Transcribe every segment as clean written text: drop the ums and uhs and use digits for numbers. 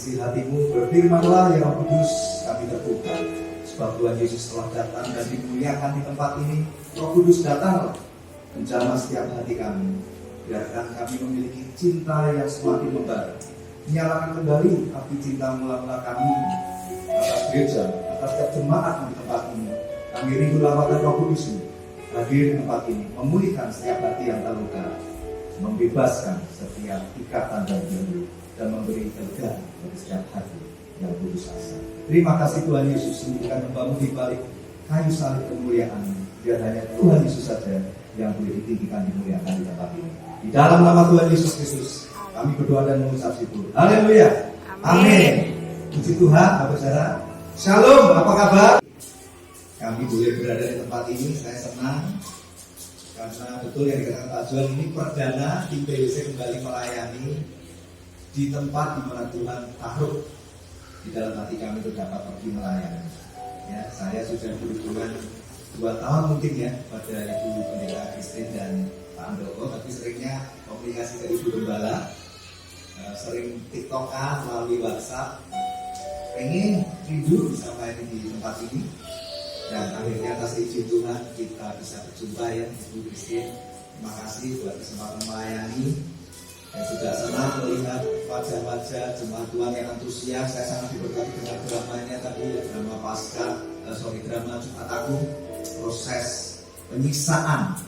isi hatimu, berfirmanlah ya Roh Kudus, kami terbuka. Sebab Tuhan Yesus telah datang dan dimuliakan di tempat ini. Roh Kudus datanglah, menjamah setiap hati kami. Biarkan kami memiliki cinta yang semakin membara. Nyalakan kembali api cinta mula-mula kami atas gereja, atas setiap jemaat di tempat ini. Kami rindu lawatan Roh Kudus hadir di tempat ini, memulihkan setiap hati yang terluka, membebaskan setiap ikatan dan jenuh, dan memberi lega bagi setiap hati yang putus asa. Terima kasih Tuhan Yesus, sembuhkan hamba-Mu di balik kayu salib kemuliaan. Biar hanya Tuhan Yesus saja yang boleh ditinggikan, dimuliakan di tempat ini. Di dalam nama Tuhan Yesus Kristus, kami berdoa dan mengucap syukur. Haleluya. Amin. Puji Tuhan, Bapak Saudara. Shalom, apa kabar? Kami boleh berada di tempat ini, saya senang karena betul yang dikatakan Pak Juan, ini perdana tim PWC kembali melayani di tempat di mana Tuhan taruh di dalam hati kami untuk dapat pergi melayani. Ya, saya sudah berhubungan 2 tahun mungkin ya pada Ibu Pendeta Christine dan Pak Andoko, tapi seringnya komunikasi ke Ibu Gembala, sering TikTokan melalui WhatsApp. Pengen rindu bisa melayani di tempat ini. Dan akhirnya atas izin Tuhan kita bisa berjumpa ya Ibu Christine. Terima kasih buat kesempatan melayani. Saya juga senang melihat wajah-wajah jemaat Tuhan yang antusias. Saya sangat diberkati dengan dramanya tadi, drama drama Jumat Agung, proses penyiksaan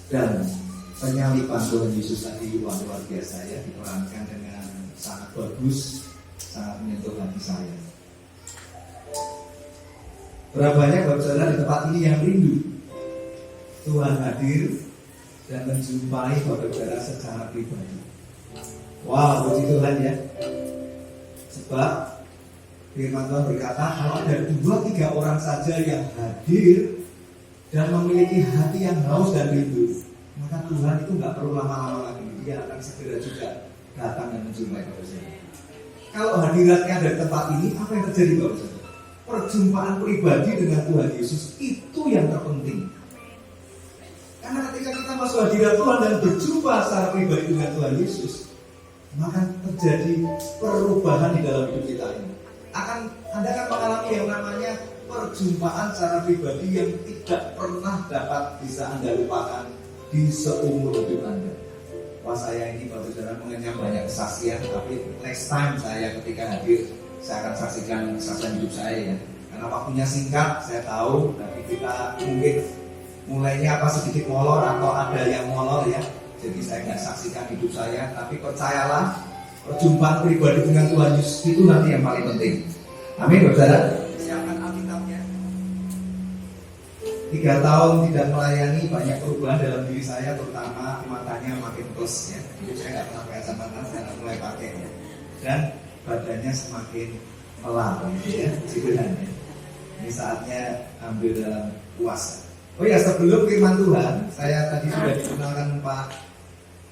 dan penyaliban Tuhan Yesus tadi luar biasa ya, diperankan dengan sangat bagus, sangat menyentuh hati saya. Berapa banyak Bapak Saudara di tempat ini yang rindu Tuhan hadir dan menjumpai Bapak Saudara secara pribadi. Wow, puji Tuhan ya. Sebab firman Tuhan berkata, kalau ada 2-3 orang saja yang hadir dan memiliki hati yang haus dan rindu, maka Tuhan itu nggak perlu lama-lama lagi. Dia akan segera juga datang dan menjumpai Bapak Saudara. Kalau hadiratnya dari tempat ini, apa yang terjadi Bapak Saudara? Perjumpaan pribadi dengan Tuhan Yesus itu yang terpenting. Karena ketika kita masuk hadirat Tuhan dan berjumpa secara pribadi dengan Tuhan Yesus, maka terjadi perubahan di dalam hidup kita ini. Anda akan mengalami yang namanya perjumpaan secara pribadi yang tidak pernah dapat bisa Anda lupakan di seumur hidup Anda. Wah, saya ini Bapak Saudara mengenyam banyak kesaksian, tapi next time saya ketika hadir, saya akan saksikan kesaksian hidup saya ya. Karena waktunya singkat, saya tahu tapi kita mungkin mulainya sedikit molor atau ada yang molor ya. Jadi saya nggak saksikan hidup saya, tapi percayalah perjumpaan pribadi dengan Tuhan Yesus itu nanti yang paling penting. Amin, Bapak Saudara. Siapkan Alkitabnya. 3 tahun tidak melayani, banyak perubahan dalam diri saya, terutama matanya makin plus ya. Jadi saya nggak pernah pakai kacamata, saya mulai pakai ya. Dan badannya semakin melar ya, sebenarnya. Ini saatnya ambil dalam puasa. Oh ya, sebelum firman Tuhan, saya tadi sudah dikenalkan Pak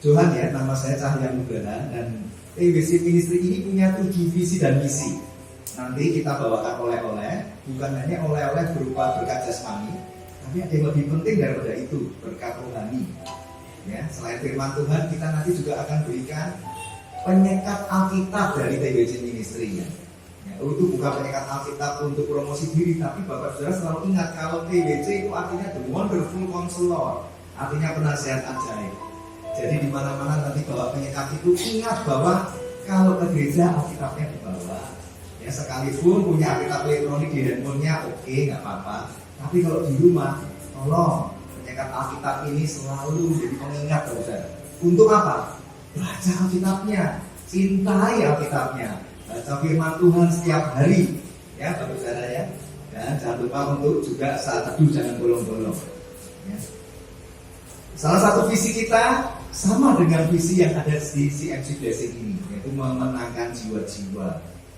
Johan ya, nama saya Cahya Nugraha, dan PWC Ministry ini punya 7 visi dan misi. Nanti kita bawakan oleh-oleh, bukan hanya oleh-oleh berupa berkat jasmani, tapi ada yang lebih penting daripada itu, berkat rohani. Ya, selain firman Tuhan, kita nanti juga akan berikan penyekat Alkitab dari PWC Ministry ya. Itu bukan penyekat Alkitab untuk promosi diri, tapi Bapak Saudara selalu ingat kalau PWC itu artinya The Wonderful Counselor, artinya penasihat ajaib. Jadi di mana-mana nanti bawa penyekat itu, ingat bahwa kalau ke gereja Alkitabnya dibawa. Ya, sekalipun punya Alkitab elektronik di handphonenya oke, nggak apa-apa. Tapi kalau di rumah, tolong penyekat Alkitab ini selalu jadi pengingat Bapak Saudara. Untuk apa? Baca Alkitabnya, cintai Alkitabnya, baca firman Tuhan setiap hari, ya Bapak Saudara ya. Dan jangan lupa untuk juga saat teduh jangan bolong-bolong. Ya. Salah satu visi kita sama dengan visi yang ada di CMC Blessing ini, yaitu memenangkan jiwa-jiwa.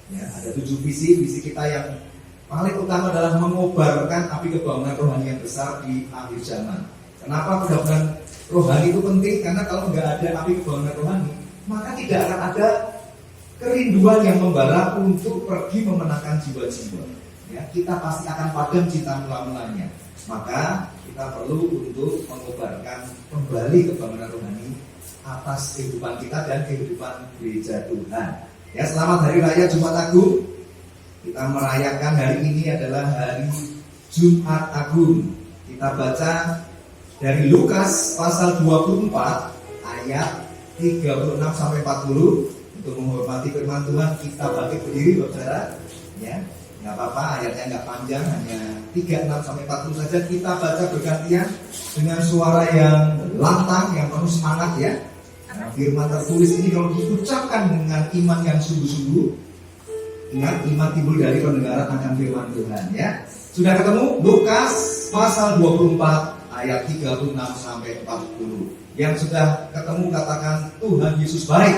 Ya, ada 7 visi kita yang paling utama adalah mengobarkan api kebangunan rohani yang besar di akhir zaman. Kenapa kebangunan rohani itu penting? Karena kalau nggak ada api kebangunan rohani, maka tidak akan ada kerinduan yang membara untuk pergi memenangkan jiwa-jiwa. Ya, kita pasti akan padam cinta mula-mulanya. Maka kita perlu untuk mengobarkan kembali kebangunan rohani atas kehidupan kita dan kehidupan gereja Tuhan. Ya, selamat Hari Raya Jumat Agung. Kita merayakan hari ini adalah hari Jumat Agung. Kita baca dari Lukas pasal 24 ayat 36 sampai 40. Untuk menghormati firman Tuhan, kita bangkit berdiri, saudara. Ya, nggak apa-apa, ayatnya nggak panjang, hanya 36 sampai 40 saja. Kita baca bergantian dengan suara yang lantang, yang penuh semangat ya. Nah, firman tertulis ini kalau diucapkan dengan iman yang sungguh-sungguh, ingat, iman timbul dari pendengaran akan firman Tuhan ya. Sudah ketemu? Lukas pasal 24 ayat 36 sampai 40. Yang sudah ketemu katakan Tuhan Yesus baik.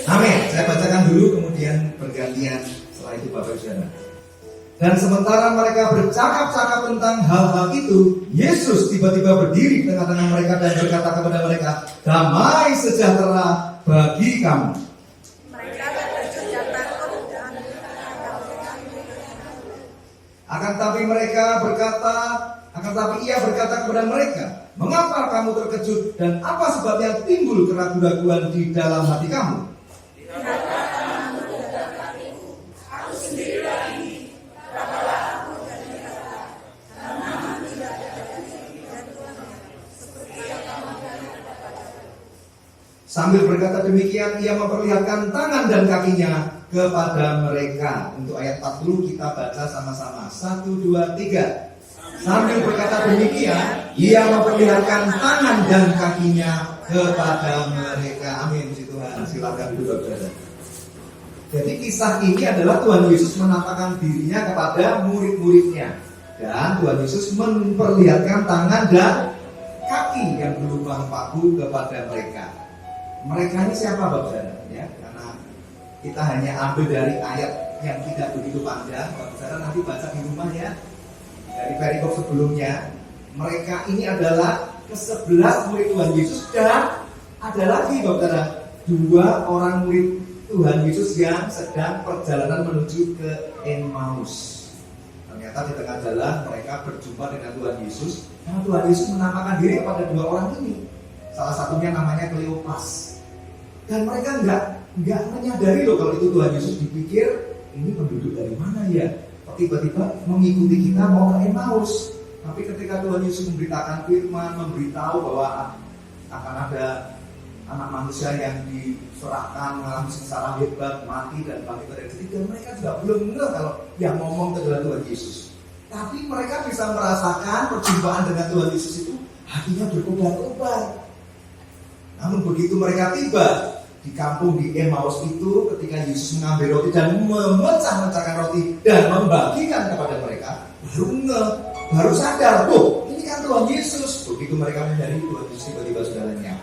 Amin. Saya bacakan dulu kemudian bergantian setelah itu Bapak Saudara. Dan sementara mereka bercakap-cakap tentang hal-hal itu, Yesus tiba-tiba berdiri di tengah-tengah mereka dan berkata kepada mereka, damai sejahtera bagi kamu. Akan tapi ia berkata kepada mereka, mengapa kamu terkejut dan apa sebabnya timbul keraguan-raguan di dalam hati kamu? Sambil berkata demikian, ia memperlihatkan tangan dan kakinya kepada mereka. Untuk ayat 40 kita baca sama-sama. 1, 2, 3. Sambil berkata demikian, ia memperlihatkan tangan dan kakinya kepada mereka. Amin, puji Tuhan. Silakan duduk, saudara. Jadi kisah ini adalah Tuhan Yesus menampakkan dirinya kepada murid-muridnya. Dan Tuhan Yesus memperlihatkan tangan dan kaki yang berlubang paku kepada mereka. Mereka ini siapa, Bapak Saudara? Ya, karena kita hanya ambil dari ayat yang tidak begitu panjang. Bapak Saudara nanti baca di rumah ya. Dari perikop sebelumnya, mereka ini adalah ke-11 murid Tuhan Yesus dan ada lagi, Bapak Saudara, 2 orang murid Tuhan Yesus yang sedang perjalanan menuju ke Emmaus. Ternyata di tengah jalan mereka berjumpa dengan Tuhan Yesus. Karena Tuhan Yesus menampakkan diri kepada 2 orang ini. Salah satunya namanya Kleopas. Dan mereka nggak menyadari loh kalau itu Tuhan Yesus. Dipikir ini penduduk dari mana ya? Tiba-tiba mengikuti kita mau ke Emmaus. Tapi ketika Tuhan Yesus memberitakan firman, memberitahu bahwa akan ada anak manusia yang diserahkan mengalami sengsara hebat, mati dan bangkit dari ketiga, mereka juga belum mengenal kalau yang ngomong adalah Tuhan Yesus. Tapi mereka bisa merasakan perjumpaan dengan Tuhan Yesus itu hatinya berkobar-kobar. Namun begitu mereka tiba di kampung di Emmaus itu, ketika Yesus mengambil roti dan memecah-mecahkan roti dan membagikan kepada mereka, baru sadar, tuh ini kan Tuhan Yesus. Begitu mereka menyadari, Tuhan Yesus tiba-tiba sudah lenyap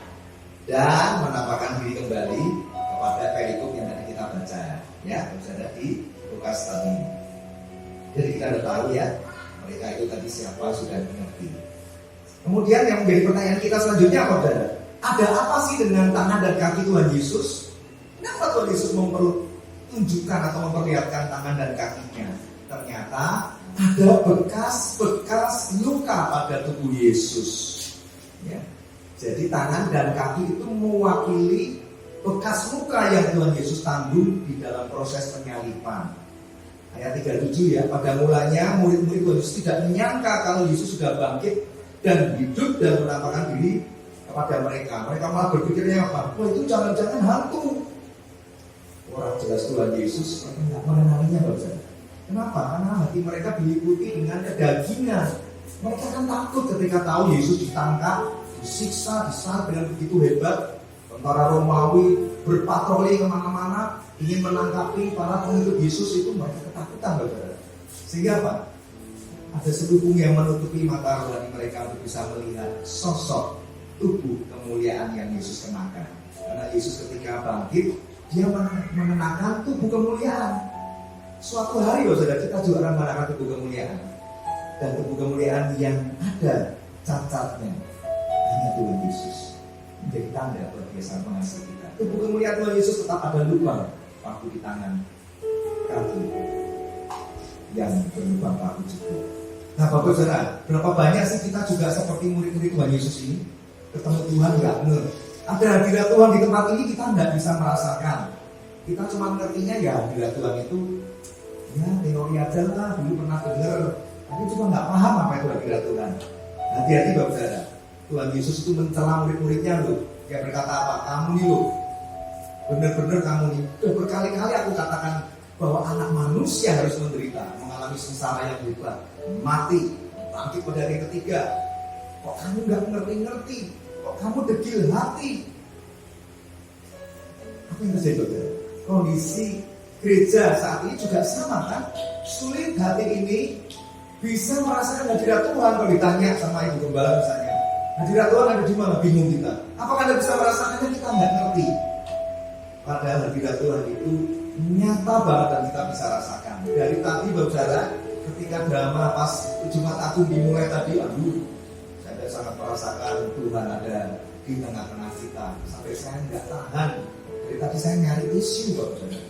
dan menampakkan diri kembali kepada perikop yang tadi kita baca ya, ada di Lukas tadi. Jadi kita sudah tahu ya, mereka itu tadi siapa sudah mengerti. Kemudian yang menjadi pertanyaan kita selanjutnya apa, saudara? Ada apa sih dengan tangan dan kaki Tuhan Yesus? Kenapa Tuhan Yesus mempertunjukkan atau memperlihatkan tangan dan kakinya? Ternyata ada bekas-bekas luka pada tubuh Yesus. Ya. Jadi tangan dan kaki itu mewakili bekas luka yang Tuhan Yesus tanggung di dalam proses penyaliban. Ayat 37 ya, pada mulanya murid-murid Tuhan Yesus tidak menyangka kalau Yesus sudah bangkit dan hidup dan menampakkan diri kepada mereka. Mereka malah berpikirnya apa? Wah, itu jangan-jangan hantu. Orang jelas Tuhan Yesus mereka tidak mengenalinya, Bapak. Kenapa? Karena hati mereka diliputi dengan kedagingan. Mereka kan takut ketika tahu Yesus ditangkap, disiksa, disalib dengan begitu hebat. Tentara Romawi berpatroli kemana-mana ingin menangkapi para pengikut Yesus itu, mereka ketakutan, Bapak. Sehingga apa? Ada selubung yang menutupi mata rohani mereka untuk bisa melihat sosok tubuh kemuliaan yang Yesus kenakan. Karena Yesus ketika bangkit, dia mengenakan tubuh kemuliaan. Suatu hari saudara, kita juga akan mengenakan tubuh kemuliaan. Dan tubuh kemuliaan yang ada cacatnya hanya Tuhan Yesus. Menjadi tanda perbiasaan mengasihi kita. Tubuh kemuliaan Tuhan Yesus tetap ada lubang paku di tangan kaki yang berlubang paku juga. Nah, Bapak Saudara, berapa banyak sih kita juga seperti murid-murid Tuhan Yesus ini? Ketemu Tuhan nggak ngeh. Ada hadirat Tuhan di tempat ini kita nggak bisa merasakan. Kita cuma ngertinya ya hadirat Tuhan itu ya teori aja lah, dulu pernah dengar, tapi cuma nggak paham apa itu hadirat Tuhan. Hati-hati Bapak Saudara, Tuhan Yesus itu mencela murid-muridnya loh. Dia berkata apa? Kamu nih loh, benar-benar kamu nih. Berkali-kali aku katakan bahwa anak manusia harus menderita, mengalami sengsara yang hebat, mati, bangkit pada hari ketiga. Kok kamu nggak ngerti-ngerti? Kok kamu degil hati? Apa yang terjadi Saudara? Kondisi gereja saat ini juga sama kan? Sulit hati ini bisa merasakan hadirat Tuhan. Kalau ditanya sama ibu gembala misalnya, hadirat Tuhan ada di mana? Bingung kita. Apakah Anda bisa merasakannya? Kita nggak ngerti. Padahal hadirat Tuhan itu nyata banget dan kita bisa rasakan. Dari tadi Bapak Saudara, ketika drama pas Jumat Agung dimulai tadi, saya sangat merasakan Tuhan ada di tengah-tengah kita. Sampai saya nggak tahan. Dari tadi saya nyari tisu Bapak Saudara.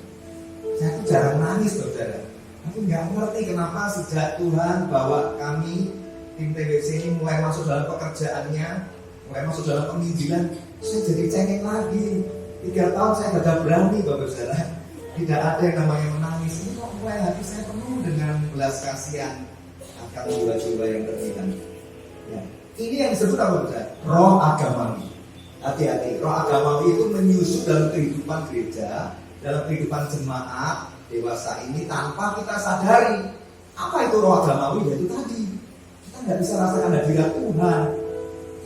Saya tuh jarang nangis Bapak Saudara. Aku nggak ngerti kenapa sejak Tuhan bawa kami tim TBC ini mulai masuk dalam pekerjaannya, mulai masuk dalam penginjilan, saya jadi cengeng lagi. 3 tahun saya gagal berani Bapak Saudara. Tidak ada yang namanya menangis. Ini kok mulai hati saya penuh dengan belas kasihan akan jiwa-jiwa yang terhilang. Ya. Ini yang disebut apa Bapak Saudara? Roh agamawi. Hati-hati, roh agamawi itu menyusup dalam kehidupan gereja, dalam kehidupan jemaat dewasa ini tanpa kita sadari. Apa itu roh agamawi? Yaitu tadi, kita nggak bisa rasakan hadirat Tuhan.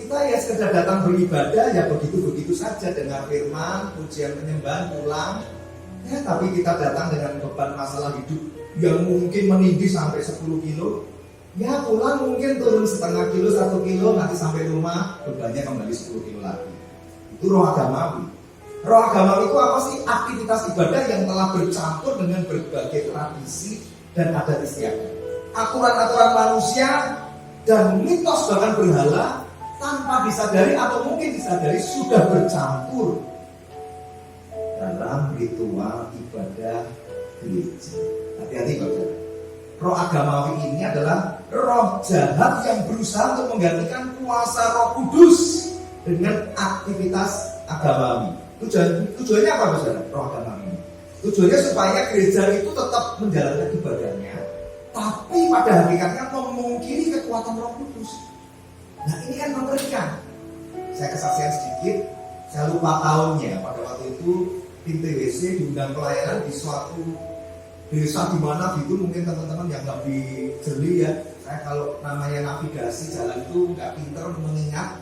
Kita ya sekedar datang beribadah ya begitu-begitu saja, dengar firman, pujian penyembahan, pulang. Ya, tapi kita datang dengan beban masalah hidup yang mungkin meninggi sampai 10 kilo. Ya pulang mungkin turun setengah kilo, 1 kilo, nanti sampai rumah bebannya kembali 10 kilo lagi. Itu roh agamawi. Roh agamawi itu apa sih? Aktivitas ibadah yang telah bercampur dengan berbagai tradisi dan adat istiadat. Aturan-aturan manusia dan mitos bahkan berhala tanpa disadari atau mungkin disadari sudah bercampur dalam ritual ibadah gereja. Hati-hati Bapak. Roh agamawi ini adalah roh jahat yang berusaha untuk menggantikan kuasa Roh Kudus dengan aktivitas agamawi. Tujuannya apa Bapak? Roh agamawi ini tujuannya supaya gereja itu tetap menjalankan ibadahnya, tapi pada hakikatnya memungkiri kekuatan Roh Kudus. Nah ini kan mengerikan. Saya kesaksian sedikit. Saya lupa tahunnya. Pada waktu itu tim TWC diundang pelayanan di suatu desa di mana gitu, mungkin teman-teman yang lebih jeli ya. Saya kalau namanya navigasi jalan itu nggak pinter mengingat.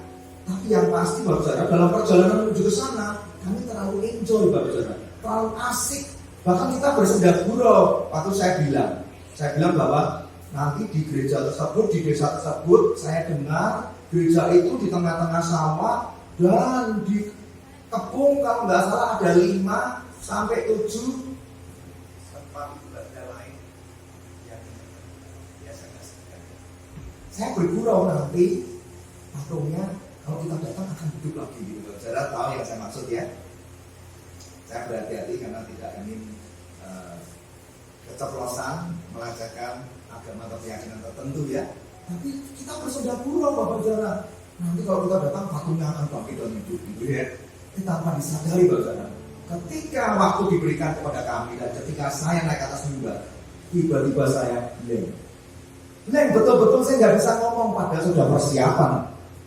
Tapi yang pasti Bapak Saudara, dalam perjalanan menuju ke sana kami terlalu enjoy Bapak Saudara, terlalu asik. Bahkan kita bersenda gurau. Waktu saya bilang bahwa nanti di gereja tersebut, di desa tersebut, saya dengar gereja itu di tengah-tengah sawah dan di kebun kalau nggak salah ada 5 sampai 7 tempat ibadah lain yang biasa kasihkan. Saya bergurau nanti patungnya kalau kita datang akan hidup lagi gitu. Saudara tahu yang saya maksud ya. Saya berhati-hati karena tidak ingin keceplosan melacakan agama atau keyakinan tertentu ya. Tapi kita bersenda gurau Bapak Saudara. Nanti kalau kita datang patungnya akan bangkit dan hidup gitu ya. Kita tanpa disadari Bapak Saudara. Ketika waktu diberikan kepada kami dan ketika saya naik ke atas mimbar, tiba-tiba saya blank betul-betul saya nggak bisa ngomong padahal sudah persiapan.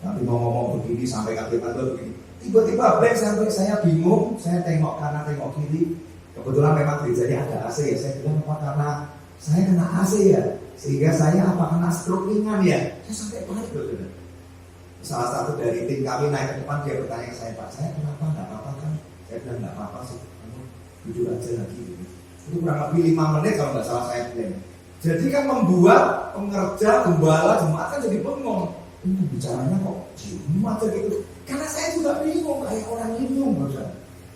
Nanti mau ngomong begini sampai kaki tanda begini. Tiba-tiba blank sampai saya bingung, saya tengok kanan tengok kiri. Kebetulan memang gerejanya ada AC ya. Saya bilang apa karena saya kena AC ya, sehingga saya apa kena stroke ringan ya. Saya sampai panik Bapak. Salah satu dari tim kami naik ke depan, dia bertanya ke saya, Pak, saya kenapa? Nggak apa-apa kan? Saya bilang nggak apa-apa sih, kamu duduk aja lagi. Itu kurang lebih 5 menit kalau nggak salah saya bilang. Jadi kan membuat pengerja, gembala, jemaat kan jadi bengong. Ini bicaranya kok diem aja gitu. Karena saya juga bingung kayak orang linglung.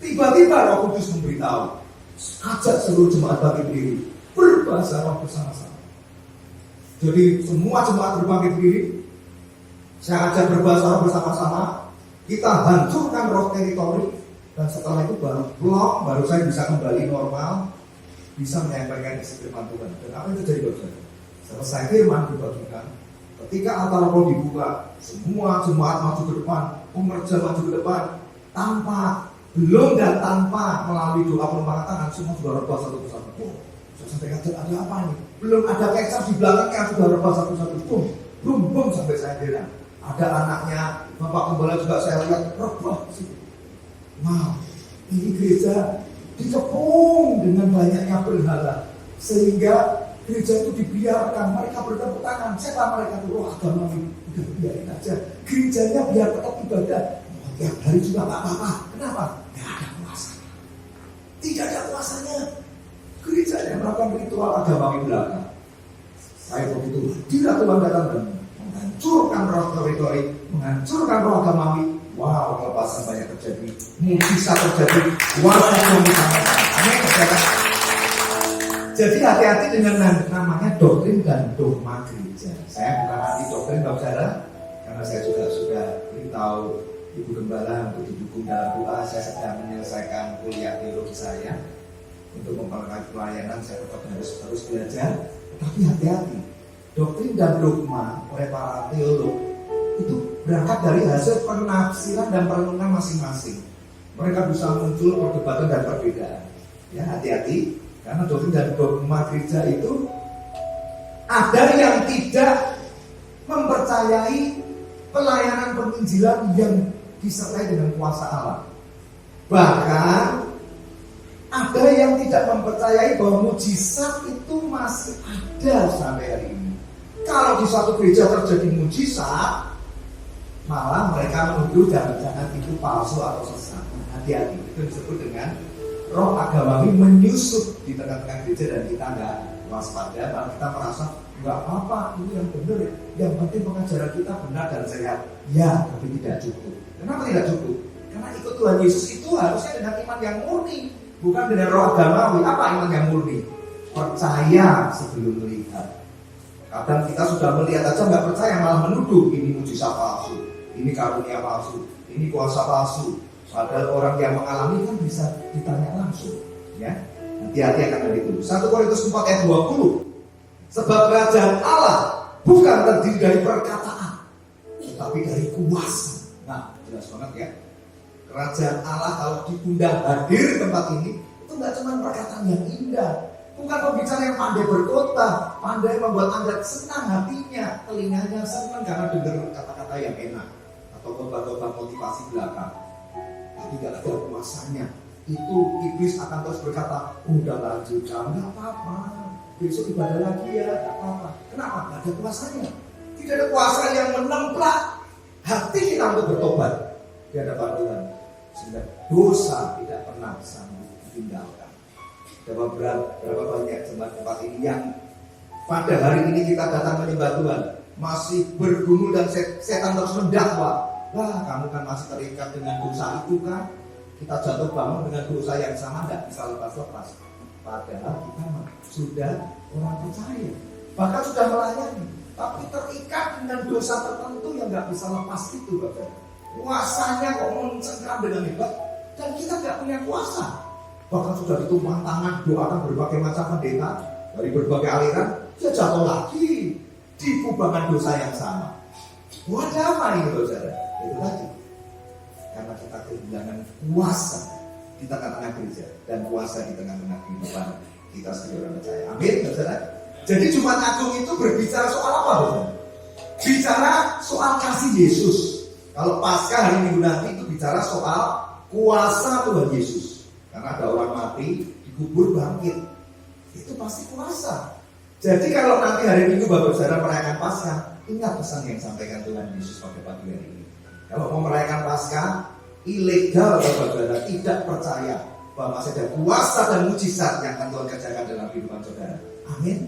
Tiba-tiba Roh Kudus memberitahu, ajak seluruh jemaat bangkit berdiri, berbahasa roh bersama-sama. Jadi semua jemaat berbangkit berdiri. Saya ajak berbahasa roh bersama-sama. Kita hancurkan roh teritori. Dan setelah itu baru saya bisa kembali normal, bisa menyampaikan isi firman Tuhan. Dan apa yang terjadi Bapak? Selesai firman dibagikan, ketika altar roh dibuka, semua jemaat maju ke depan, pemerja maju ke depan, tanpa belum dan tanpa melalui doa penumpahan tangan, semua sudah rebah satu persatu. Saya sampaikan ada apa nih? Belum ada kecap di belakangnya sudah rebah satu-satu. Bum sampai saya bilang. Ada anaknya Bapak Gembala juga saya lihat rebah sih. Wow, ini gereja dikepung dengan banyaknya berhala sehingga gereja itu dibiarkan mereka bertepuk tangan. Siapa mereka itu? Roh agama ini. Udah biarin aja. Gerejanya biar tetap ibadah. Tiap hari juga nggak apa-apa. Kenapa? Nggak ada kuasa. Tidak ada kuasanya. Gerejanya melakukan ritual agama di belakang. Saya begitu tidak Tuhan datang dan menghancurkan roh teritori, menghancurkan roh agamawi. Wow, kelepasan banyak terjadi. Bisa terjadi. Kuasa yang ditambahkan. Jadi hati-hati dengan namanya doktrin dan dogma gereja. Saya bukan anti doktrin, Bapak Saudara, karena saya juga sudah beritahu Ibu Gembala untuk didukung dalam doa. Saya sedang menyelesaikan kuliah teologi saya untuk memperlengkapi pelayanan. Saya tetap harus terus belajar. Tapi hati-hati, doktrin dan dogma oleh para teolog itu berangkat dari hasil penafsiran dan perenungan masing-masing. Mereka bisa muncul perdebatan dan perbedaan. Ya, hati-hati. Karena doktrin dan dogma gereja itu ada yang tidak mempercayai pelayanan penginjilan yang disertai dengan kuasa Allah. Bahkan ada yang tidak mempercayai bahwa mujizat itu masih ada sampai hari ini. Kalau di suatu gereja terjadi mujizat, malah mereka menuduh jangan-jangan itu palsu atau sesat. Hati-hati, itu disebut dengan roh agamawi menyusup di tengah-tengah gereja dan kita nggak waspada, malah kita merasa nggak apa-apa, ini yang benar, yang penting pengajaran kita benar dan sehat. Ya, tapi tidak cukup. Kenapa tidak cukup? Karena ikut Tuhan Yesus itu harusnya dengan iman yang murni, bukan dengan roh agamawi. Apa iman yang murni? Percaya sebelum melihat. Kadang kita sudah melihat aja nggak percaya, malah menuduh ini mujizat palsu, ini karunia palsu, ini kuasa palsu. Padahal orang yang mengalami kan bisa ditanya langsung, ya. Hati-hati akan hal itu. 1 Korintus 4 ayat 20. Sebab kerajaan Allah bukan terdiri dari perkataan, tetapi dari kuasa. Nah, jelas banget ya. Kerajaan Allah kalau diundang hadir di tempat ini, itu nggak cuma perkataan yang indah, bukan pembicara yang pandai berkhotbah, pandai membuat Anda senang hatinya, telinganya senang karena dengar kata-kata yang enak atau khotbah-khotbah motivasi belaka. Tapi gak ada kuasanya. Itu iblis akan terus berkata, udah lanjut, nggak apa-apa, besok ibadah lagi ya, nggak apa-apa. Kenapa? Gak ada kuasanya. Tidak ada kuasa yang menemplak hati kita untuk bertobat di hadapan Tuhan, sehingga dosa tidak pernah sanggup ditinggalkan. Berapa banyak jemaat tempat ini yang pada hari ini kita datang menyembah Tuhan masih bergumul dan setan terus mendakwa. Wah, kamu kan masih terikat dengan dosa itu kan? Kita jatuh bangun dengan dosa yang sama, tidak bisa lepas-lepas. Padahal kita sudah orang percaya, bahkan sudah melayani, tapi terikat dengan dosa tertentu yang nggak bisa lepas itu, Bapak. Kuasanya kok mencengkram dengan hebat, dan kita nggak punya kuasa. Bahkan sudah ditumpang tangan, doakan berbagai macam pendeta dari berbagai aliran, ya jatuh lagi di kubangan dosa yang sama. Wadah apa ini, saudara? Itu tadi, karena kita kehilangan kuasa di tengah-tengah gereja dan kuasa di tengah-tengah kehidupan kita sebagai orang percaya. Amin, saudara. Jadi Jumat Agung itu berbicara soal apa, saudara? Bicara soal kasih Yesus. Kalau Paskah hari Minggu nanti itu bicara soal kuasa Tuhan Yesus. Karena ada orang mati dikubur bangkit, itu pasti kuasa. Jadi kalau nanti hari Minggu Bapak Saudara merayakan Paskah, ingat pesan yang disampaikan Tuhan Yesus pada pagi hari ini. Kalau mau merayakan Paskah, ilegal Bapak Saudara tidak percaya bahwa masih ada kuasa dan mujizat yang akan Tuhan kerjakan dalam kehidupan saudara. Amin.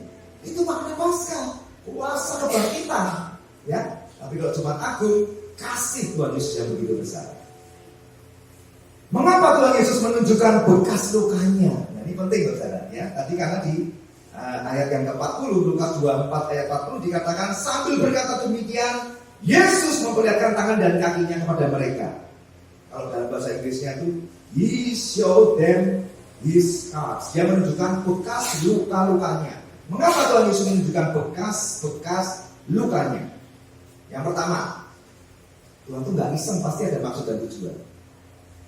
Itu makna Paskah, kuasa kebangkitan. Ya, tapi kalau Jumat Agung, kasih Tuhan Yesus yang begitu besar. Mengapa Tuhan Yesus menunjukkan bekas lukanya? Nah, ini penting saudara. Ya, tadi karena di ayat yang ke-40, Lukas 24 ayat 40 dikatakan sambil berkata demikian, Yesus memperlihatkan tangan dan kakinya kepada mereka. Kalau dalam bahasa Inggrisnya itu He showed them his scars. Dia menunjukkan bekas luka-lukanya. Mengapa Tuhan Yesus menunjukkan bekas lukanya? Yang pertama, Tuhan itu gak iseng, pasti ada maksud dan tujuan.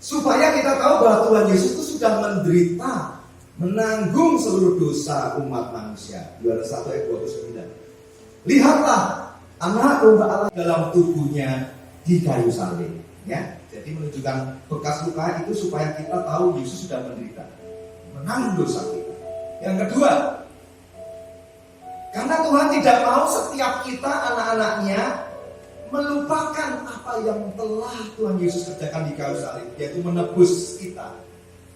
Supaya kita tahu bahwa Tuhan Yesus itu sudah menderita, menanggung seluruh dosa umat manusia. Yohanes 1 ayat 29. Lihatlah anak domba Allah dalam tubuhnya di kayu salib. Ya, jadi menunjukkan bekas luka itu supaya kita tahu Yesus sudah menderita, menanggung dosa kita. Yang kedua, karena Tuhan tidak mau setiap kita anak-anaknya melupakan apa yang telah Tuhan Yesus kerjakan di kayu salib, yaitu menebus kita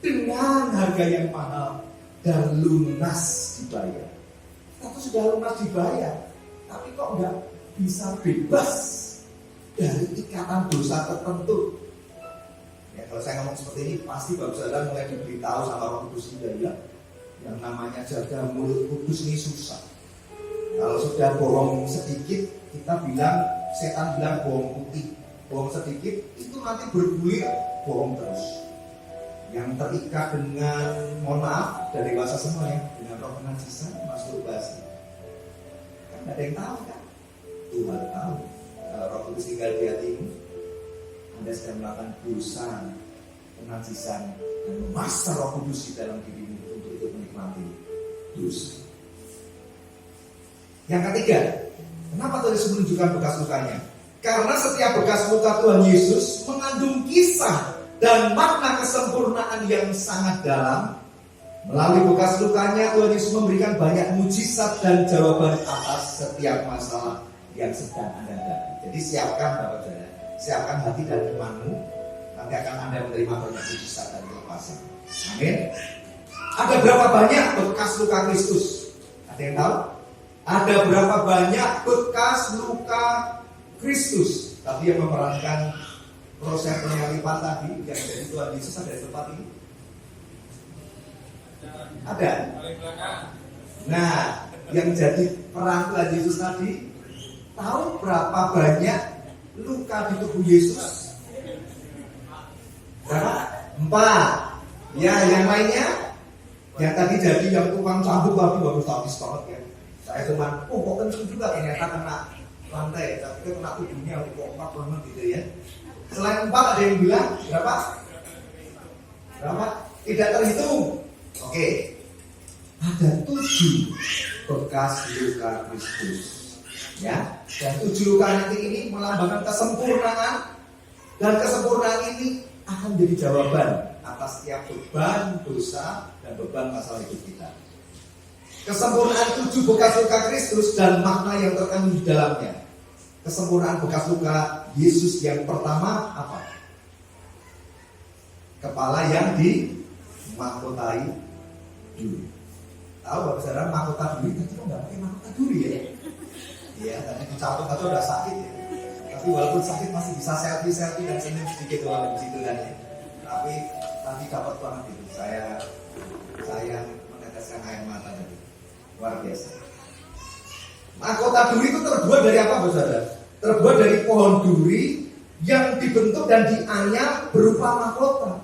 dengan harga yang mahal dan lunas dibayar. Kita tuh sudah lunas dibayar, tapi kok nggak bisa bebas dari ikatan dosa tertentu. Ya, kalau saya ngomong seperti ini, pasti Bapak Saudara mulai diberitahu sama Roh Kudus juga ya. Yang namanya jaga mulut kudus ini susah. Kalau sudah bohong sedikit, kita bilang, setan bilang bohong putih. Bohong sedikit, itu nanti bergulir bohong terus. Yang terikat dengan, mohon maaf, dari dewasa semua ya, dengan roh penajis, masturbasi. Kan gak ada yang tahu kan? Tuhan tahu. Kalau Roh Kudus tinggal di hatimu, Anda sedang melakukan dosa, penajisan, dan memaksa Roh Kudus di dalam dirimu untuk ikut menikmati dosa. Yang ketiga, kenapa Tuhan Yesus menunjukkan bekas lukanya? Karena setiap bekas luka Tuhan Yesus mengandung kisah dan makna kesempurnaan yang sangat dalam. Melalui bekas lukanya, Tuhan Yesus memberikan banyak mujizat dan jawaban atas setiap masalah yang sedang Anda hadapi. Jadi siapkan Bapak Saudara, siapkan hati dan imanmu, nanti akan Anda menerima banyak mujizat dan kelepasan. Amin. Ada berapa banyak bekas luka Kristus? Ada yang tahu? Ada berapa banyak bekas luka Kristus? Tapi yang memerankan proses penyaliban tadi yang dari Tuhan Yesus ada di tempat ini? Ada. Nah, yang jadi peran Tuhan Yesus tadi, tahu berapa banyak luka di tubuh Yesus? Berapa? 4. Ya, yang lainnya? Yang tadi jadi yang tukang cambuk tadi bagus banget ya. Saya cuma, kok kenceng juga ternyata kena lantai, tapi kena tubuhnya kok 4 banget gitu ya. Selain 4 ada yang bilang berapa? Berapa? Tidak terhitung. Oke. Ada 7 bekas luka Kristus. Ya, dan 7 luka nanti ini melambangkan kesempurnaan, dan kesempurnaan ini akan menjadi jawaban atas setiap beban dosa dan beban masalah hidup kita. Kesempurnaan 7 bekas luka Kristus dan makna yang terkandung di dalamnya. Kesempurnaan bekas luka Yesus yang pertama apa? Kepala yang dimahkotai duri. Tahu Bapak Saudara mahkota duri? Tadi kok nggak pakai mahkota duri ya? Iya, tadi dicampur aja udah sakit ya. Tapi walaupun sakit masih bisa selfie dan senyum sedikit doang di situ kan ya. Tapi tadi dapat banget itu. Saya meneteskan air mata tadi. Luar biasa. Mahkota duri itu terbuat dari apa, Saudara? Terbuat dari pohon duri yang dibentuk dan dianyam berupa mahkota.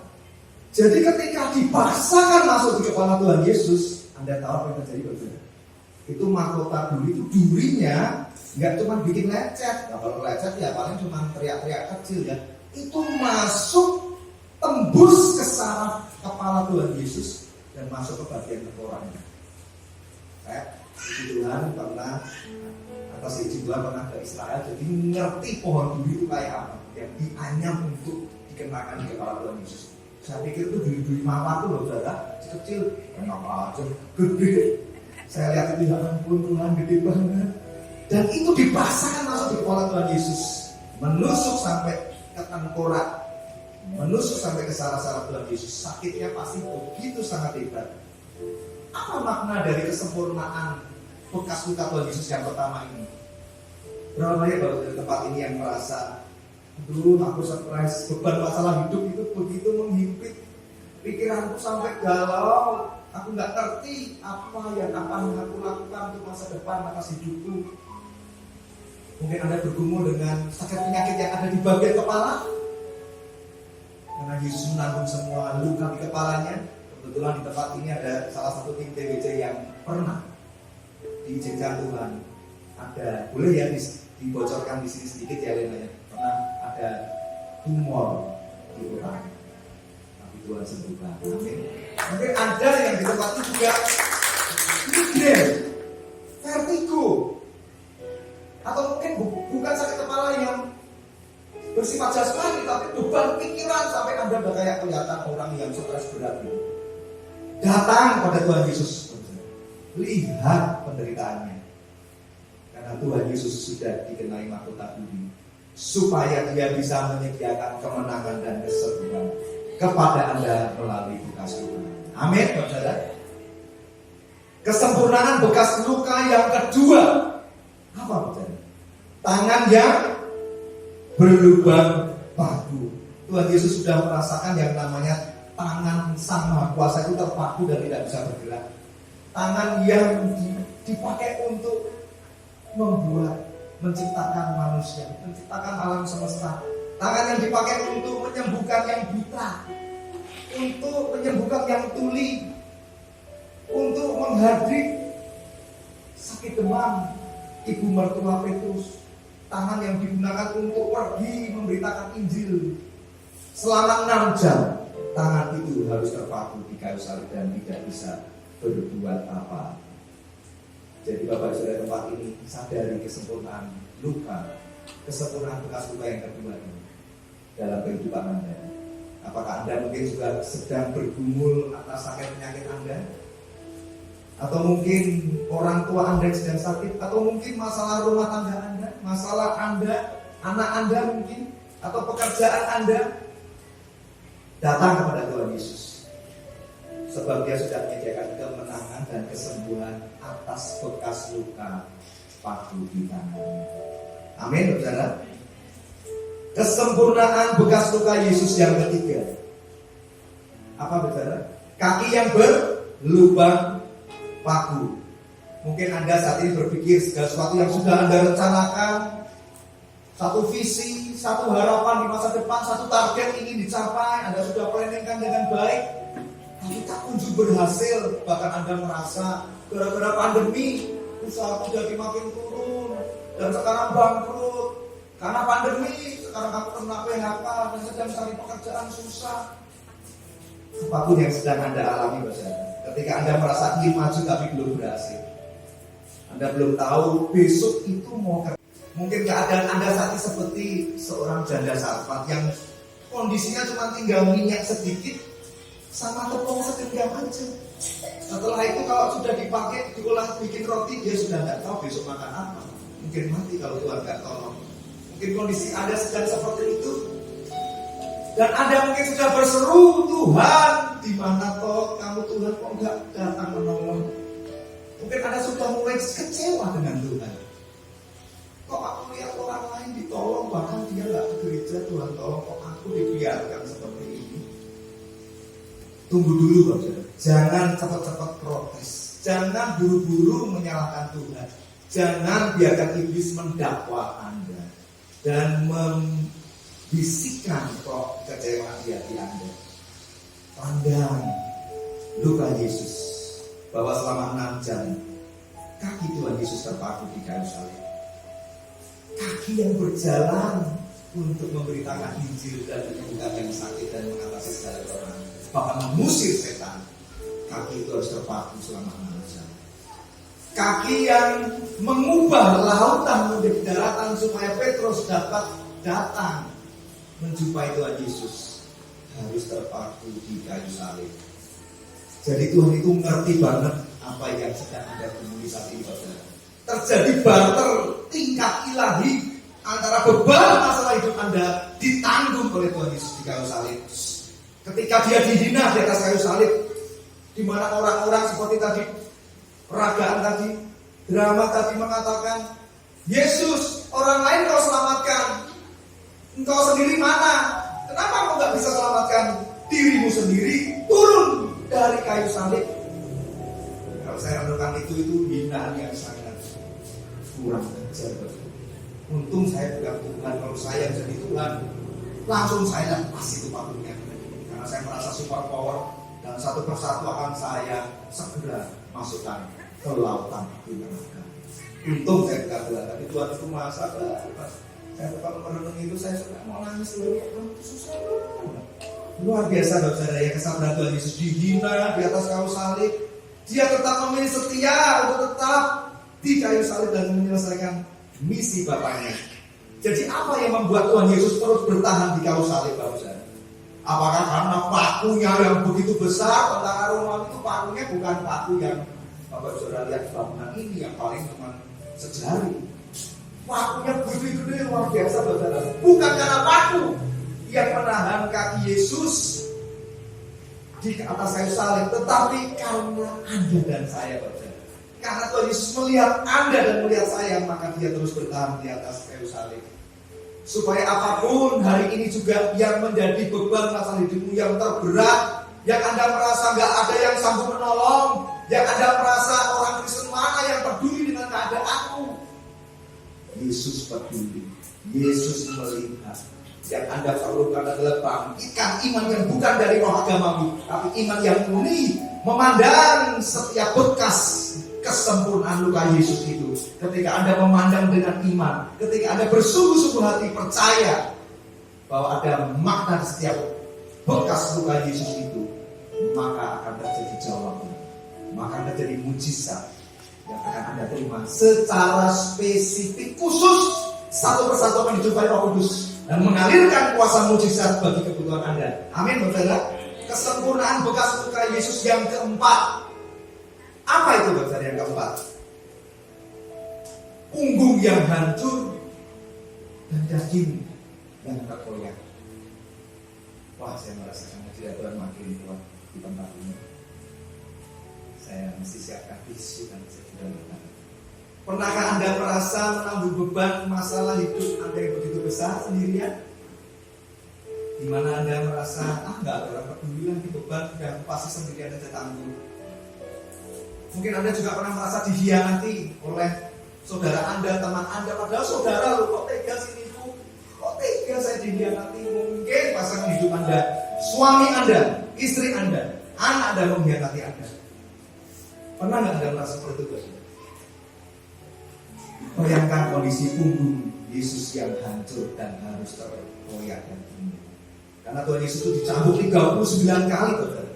Jadi ketika dipaksakan masuk di kepala Tuhan Yesus, Anda tahu apa yang terjadi, Saudara? Itu mahkota duri itu durinya nggak cuma bikin lecet. Nah, kalau lecet ya paling cuma teriak-teriak kecil ya. Itu masuk tembus ke saraf kepala Tuhan Yesus dan masuk ke bagian tengkoraknya. Puji Tuhan karena atas izin Tuhan pernah ke Israel, jadi ngerti pohon duri itu kayak apa yang dianyam untuk dikenakan di kepala Tuhan Yesus. Saya pikir itu duri-duri mawar itu loh, Saudara, kecil, enak aja, gede. Saya lihat itu ya ampun Tuhan gede banget. Dan itu dipaksakan masuk di kepala Tuhan Yesus, menusuk sampai ke tengkorak, menusuk sampai ke saraf-saraf Tuhan Yesus. Sakitnya pasti begitu sangat hebat. Apa makna dari kesempurnaan bekas luka Tuhan Yesus yang pertama ini? Berapa banyak baru dari tempat ini yang merasa, dulu aku surprise, beban masalah hidup itu begitu menghimpit pikiranku sampai galau. Aku nggak ngerti apa yang akan aku lakukan untuk masa depan atas hidupku. Mungkin Anda bergumul dengan sakit penyakit yang ada di bagian kepala, karena Yesus menanggung semua luka di kepalanya. Kebetulan di tempat ini ada salah satu tim TWC yang pernah diizinkan Tuhan. Ada, boleh ya dibocorkan di sini sedikit ya Lena ya. Pernah ada tumor di otak. Tuhan sembuhkan. Amin. Mungkin Anda yang di tempat itu juga migrain, vertigo, atau mungkin bukan sakit kepala yang bersifat jasmani, tapi beban pikiran sampai Anda udah kayak kelihatan orang yang stres berat. Datang pada Tuhan Yesus, lihat penderitaannya, karena Tuhan Yesus sudah dikenai mahkota bumi, supaya Dia bisa menyediakan kemenangan dan kesembuhan kepada Anda melalui bekas luka. Amin, saudara. Kesempurnaan bekas luka yang kedua, apa saudara? Tangan yang berlubang paku. Tuhan Yesus sudah merasakan yang namanya tangan Sang Maha Kuasa itu terpaku dan tidak bisa bergerak. Tangan yang dipakai untuk menciptakan manusia, menciptakan alam semesta. Tangan yang dipakai untuk menyembuhkan yang buta, untuk menyembuhkan yang tuli, untuk menghadiri sakit demam ibu mertua Petrus. Tangan yang digunakan untuk pergi memberitakan Injil selama 6 jam. Tangan itu harus terpaku di kayu salib dan tidak bisa berbuat apa. Jadi Bapak Saudara tempat ini sadari kesempurnaan luka, kesempurnaan bekas luka yang kedua ini dalam kehidupan Anda. Apakah Anda mungkin juga sedang bergumul atas sakit penyakit Anda? Atau mungkin orang tua Anda sedang sakit? Atau mungkin masalah rumah tangga Anda? Masalah Anda, anak Anda mungkin? Atau pekerjaan Anda? Datang kepada Tuhan Yesus, sebab Dia sudah menyediakan kemenangan dan kesembuhan atas bekas luka paku di tangannya. Amin, saudara. Kesempurnaan bekas luka Yesus yang ketiga, apa saudara? Kaki yang berlubang paku. Mungkin Anda saat ini berpikir segala sesuatu yang sudah Anda rencanakan, satu visi, satu harapan di masa depan, satu target ingin dicapai, Anda sudah planningkan dengan baik, tapi tak kunjung berhasil. Bahkan Anda merasa gara-gara pandemi usahaku jadi makin turun dan sekarang bangkrut. Karena pandemi sekarang aku kena PHK dan sedang cari pekerjaan susah. Apapun yang sedang Anda alami, ketika Anda merasa ingin maju tapi belum berhasil, Anda belum tahu besok itu mau kerja. Mungkin keadaan Anda saat ini seperti seorang janda Sarfat yang kondisinya cuma tinggal minyak sedikit sama tepung segenggam aja. Setelah itu kalau sudah dipakai diolah bikin roti, dia sudah nggak tahu besok makan apa. Mungkin mati kalau Tuhan nggak tolong. Mungkin kondisi Anda sedang seperti itu. Dan Anda mungkin sudah berseru, Tuhan, di mana toh kamu Tuhan kok nggak datang menolong? Mungkin Anda sudah mulai kecewa dengan Tuhan. Kok aku lihat orang lain ditolong, bahkan dia nggak ke gereja, Tuhan tolong kok aku dibiarkan seperti ini. Tunggu dulu, Bapak. Jangan cepat-cepat protes. Jangan buru-buru menyalahkan Tuhan. Jangan biarkan iblis mendakwa Anda dan membisikkan kekecewaan di hati Anda. Pandang luka Yesus, bahwa selama 6 jam kaki Tuhan Yesus terpaku di kayu salib. Kaki yang berjalan untuk memberitakan Injil dan menyembuhkan yang sakit dan mengatasi segala kelemahan, bahkan mengusir setan. Kaki itu harus terpaku selama 6 jam. Kaki yang mengubah lautan menjadi daratan supaya Petrus dapat datang menjumpai Tuhan Yesus, harus terpaku di kayu salib. Jadi Tuhan itu mengerti banget apa yang sedang Anda temui saat ini, Bapak. Terjadi barter tingkat ilahi antara beban masalah hidup Anda ditanggung oleh Tuhan Yesus di kayu salib. Ketika Dia dihina di atas kayu salib, di mana orang-orang seperti tadi, peragaan tadi, drama tadi mengatakan, Yesus, orang lain kau selamatkan, engkau sendiri mana? Kenapa kau gak bisa selamatkan dirimu sendiri? Turun dari kayu salib. Kalau saya renungkan itu hinaan yang sangat kurang ajar. Untung saya bukan Tuhan. Kalau saya jadi Tuhan, langsung saya lepas itu pakunya, karena saya merasa super power dan satu persatu akan saya segera masukkan ke lautan neraka. Untung saya bukan Tuhan, tapi Tuhan itu maha sabar. Saya kalau merenung itu saya suka mau nangis dulu. Itu susah banget. Luar biasa saudara ya, kesabaran Tuhan Yesus dihina di atas kayu salib. Dia tetap memilih setia untuk tetap di kayu salib dan menyelesaikan misi Bapaknya. Jadi apa yang membuat Tuhan Yesus terus bertahan di kayu salib, saudara? Apakah karena pakunya yang begitu besar? Tentara Romawi itu pakunya bukan paku yang Bapak saudara lihat bangunan ini yang paling cuma sejari. Pakunya gede-gede luar biasa, saudara. Bukan karena paku yang menahan kaki Yesus di atas kayu salib, tetapi karena Anda dan saya, saudara. Karena Tuhan Yesus melihat Anda dan melihat saya, maka Dia terus bertahan di atas kayu salib. Supaya apapun hari ini juga yang menjadi beban masalah hidupmu yang terberat, yang Anda merasa gak ada yang sanggup menolong, yang Anda merasa orang Kristen mana yang peduli dengan keadaanmu, Yesus peduli. Yesus melihat. Yang Anda perlukan adalah bangkitkan iman yang bukan dari roh agamawi, tapi iman yang murni, memandang setiap bekas kesempurnaan luka Yesus itu. Ketika Anda memandang dengan iman, ketika Anda bersungguh-sungguh hati percaya bahwa ada makna di setiap bekas luka Yesus itu, maka akan terjadi jawaban, maka akan terjadi mujizat yang akan Anda terima secara spesifik khusus, satu persatu akan dijumpai Roh Kudus dan mengalirkan kuasa mujizat bagi kebutuhan Anda. Amin, saudara. Kesempurnaan bekas luka Yesus yang keempat. Apa itu, saudara, yang keempat? Punggung yang hancur dan daging yang terkoyak. Wah, saya merasakan hadirat Tuhan makin kuat di tempat ini. Saya mesti siapkan tisu dan segera makan. Pernahkah Anda merasa menanggung beban masalah hidup Anda yang begitu besar sendirian? Di mana Anda merasa, nggak ada orang peduli lagi beban, dan pasti sendirian aja tanggung. Mungkin Anda juga pernah merasa dihianati oleh saudara Anda, teman Anda. Padahal saudara loh, kok tega sih ibu? Kok tega saya dihianati? Mungkin pasangan hidup Anda, suami Anda, istri Anda, anak Anda mengkhianati Anda. Pernah nggak Anda merasa seperti itu? Bayangkan kondisi punggung Yesus yang hancur dan harus terkoyak dan tinggi. Karena Tuhan Yesus itu dicambuk 39 kali, saudara.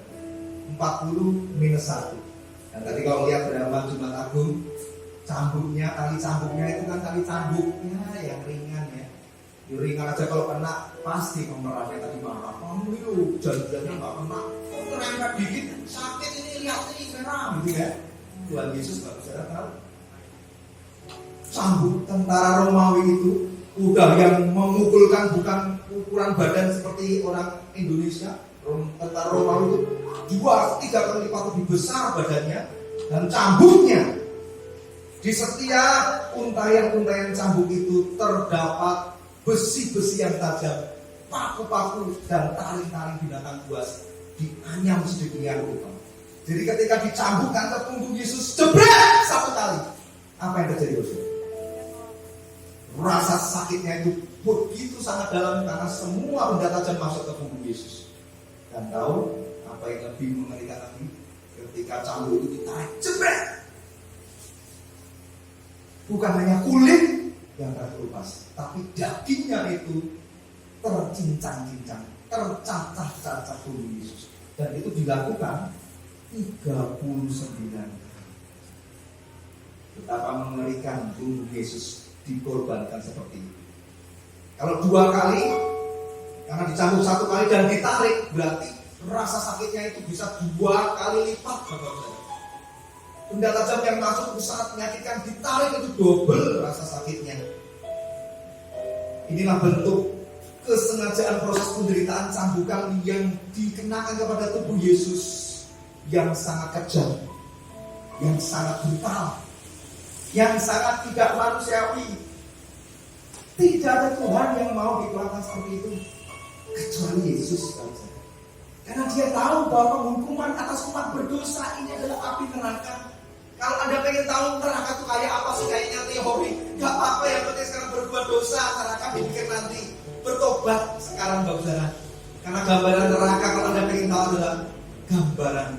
40-1. Dan tadi kalau lihat dalam Jumat Agung, cambuknya, tali cambuknya itu kan tali cambuknya yang ringan ya. Yang ringan aja kalau kena pasti pemerannya tadi marah. Kamu itu jalan-jalannya nggak kena, kerangka dikit sakit ini, lihat ini merah gitu ya. Tuhan Yesus nggak bisa tahu. Cambuk tentara Romawi itu udah yang memukulkan bukan ukuran badan seperti orang Indonesia. Tentara Romawi itu 2-3 kali lipat lebih besar badannya, dan cambuknya di setiap untayan-untayan cambuk itu terdapat besi-besi yang tajam, paku-paku dan taring-taring binatang buas dianyam sedemikian rupa. Jadi ketika dicambukkan ke punggung Yesus, jebret satu kali, apa yang terjadi, saudara? Rasa sakitnya itu begitu sangat dalam karena semua benda tajam masuk ke punggung Yesus. Dan tahu apa yang lebih mengerikan lagi? Ketika cambuk itu ditarik, jebret. Bukan hanya kulit yang terkelupas, tapi dagingnya itu tercincang-cincang, tercacah-cacah punggung Yesus. Dan itu dilakukan 39 kali. Betapa mengerikan punggung Yesus dikorbankan seperti itu. Kalau 2 kali, karena dicambuk 1 kali dan ditarik, berarti rasa sakitnya itu bisa 2 kali lipat. Benda tajam yang masuk itu sangat menyakitkan, ditarik itu double rasa sakitnya. Inilah bentuk kesengajaan proses penderitaan cambukan yang dikenakan kepada tubuh Yesus, yang sangat kejam, yang sangat brutal, yang sangat tidak manusiawi. Tidak ada Tuhan yang mau diperlakukan seperti itu kecuali Yesus. Karena dia tahu bahwa penghukuman atas umat berdosa ini adalah api neraka. Kalau Anda pengen tahu neraka itu kayak apa sih, kayaknya teori, gak apa-apa, yang penting sekarang berbuat dosa, neraka dipikir nanti. Bertobat sekarang, saudara. Karena gambaran neraka kalau Anda pengen tahu adalah gambaran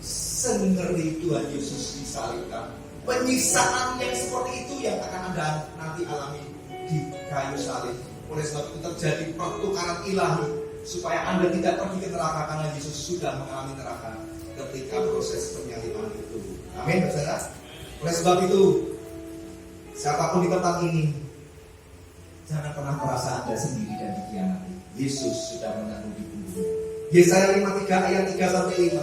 sengeri Tuhan Yesus disalibkan. Penyiksaan yang seperti itu yang akan Anda nanti alami di kayu salib. Oleh sebab itu terjadi pertukaran ilahi supaya Anda tidak pergi ke neraka karena Yesus sudah mengalami neraka ketika proses penyaliban itu. Amin, saudara. Oleh sebab itu, siapapun di tempat ini, jangan pernah merasa Anda sendiri dan dikhianati. Yesus sudah menanggung di punggungnya. Yesaya 53 ayat 3 sampai 5.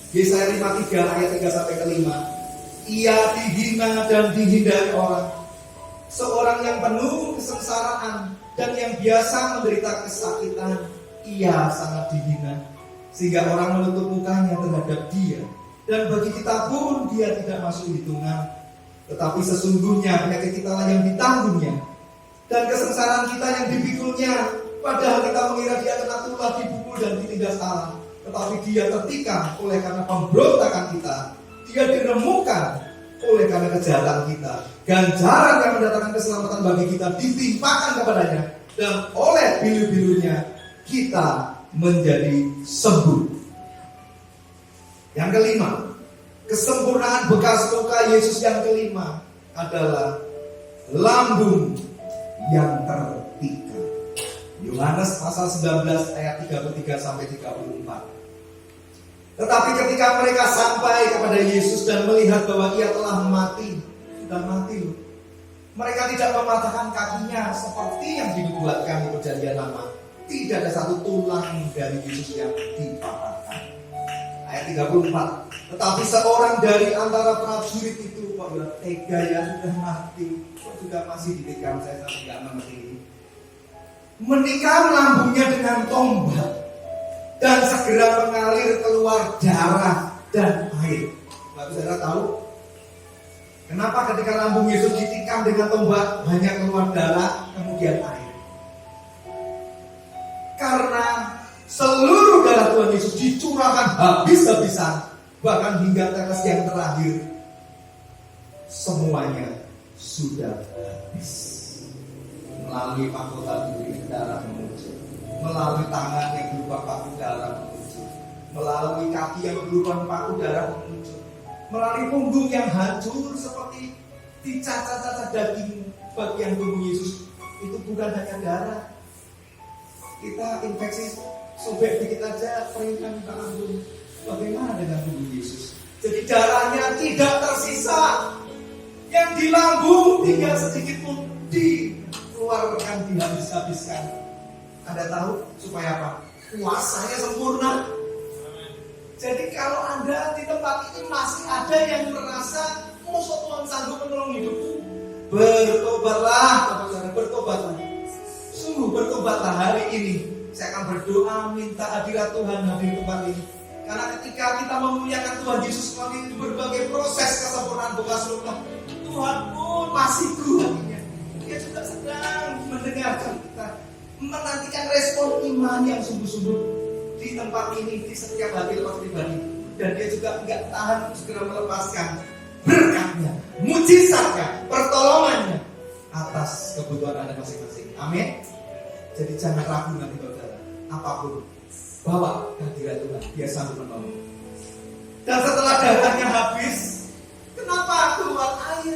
Yesaya 53 ayat 3 sampai 5. Ia dihina dan dihindari orang, seorang yang penuh kesengsaraan dan yang biasa menderita kesakitan. Ia sangat dihina sehingga orang menutup mukanya terhadap dia, dan bagi kita pun dia tidak masuk hitungan. Tetapi sesungguhnya penyakit kita lah yang ditanggungnya, dan kesengsaraan kita yang dipikulnya. Padahal kita mengira dia kena tulah, dipukul dan ditindas Allah, tetapi dia tertikam oleh karena pemberontakan kita, dia diremukkan oleh karena kejahatan kita. Ganjaran yang mendatangkan keselamatan bagi kita ditimpakan kepadanya, dan oleh bilu-bilunya kita menjadi sembuh. Yang kelima, kesempurnaan bekas luka Yesus yang kelima adalah lambung yang tertikam. Yohanes pasal 19 ayat 33 sampai 34. Tetapi ketika mereka sampai kepada Yesus dan melihat bahwa ia telah mati, sudah mati loh, mereka tidak mematahkan kakinya seperti yang dibuatkan di perjanjian lama. Tidak ada satu tulang dari Yesus yang dipatahkan. Ayat 34. Tetapi seorang dari antara prajurit itu, kok ya tega ya, sudah mati, kok juga masih ditikam, saya tidak mengerti. Menikam lambungnya dengan tombak, dan segera mengalir keluar darah dan air. Bapak saudara tahu kenapa ketika lambung Yesus ditikam dengan tombak banyak keluar darah kemudian air? Karena seluruh darah Tuhan Yesus dicurahkan habis-habisan, bahkan hingga tetes yang terakhir semuanya sudah habis. Melalui mahkota duri darah memuncul, melalui tangan yang berupa paku darah memuncul, melalui kaki yang berupa paku darah memuncul, melalui punggung yang hancur seperti dicacah-cacah daging bagian tubuh Yesus. Itu bukan hanya darah. Kita infeksi sobek dikit aja, peringkan minta ampun. Bagaimana dengan tubuh Yesus? Jadi darahnya tidak tersisa, yang di lambung tinggal sedikit pun dikeluarkan, dihabis-habiskan. Anda tahu supaya apa? Kuasanya sempurna. Jadi kalau Anda di tempat ini masih ada yang merasa musuh Tuhan sanggup menolong hidupku, bertobatlah, saudara, bertobatlah. Sungguh bertobatlah hari ini. Saya akan berdoa minta hadirat Tuhan di tempat ini. Karena ketika kita memuliakan Tuhan Yesus melalui berbagai proses kesempurnaan bekas luka, Tuhan pun masih Tuhannya. Dia juga sedang mendengarkan kita, menantikan respon iman yang sungguh-sungguh di tempat ini, di setiap hati lepas pribadi. Dan dia juga enggak tahan untuk segera melepaskan berkatnya, mujizatnya, pertolongannya atas kebutuhan Anda masing-masing. Amin. Jadi jangan ragu nanti saudara, apapun bawa kehadirat Tuhan, dia sanggup menolong. Dan setelah darahnya habis, kenapa keluar air?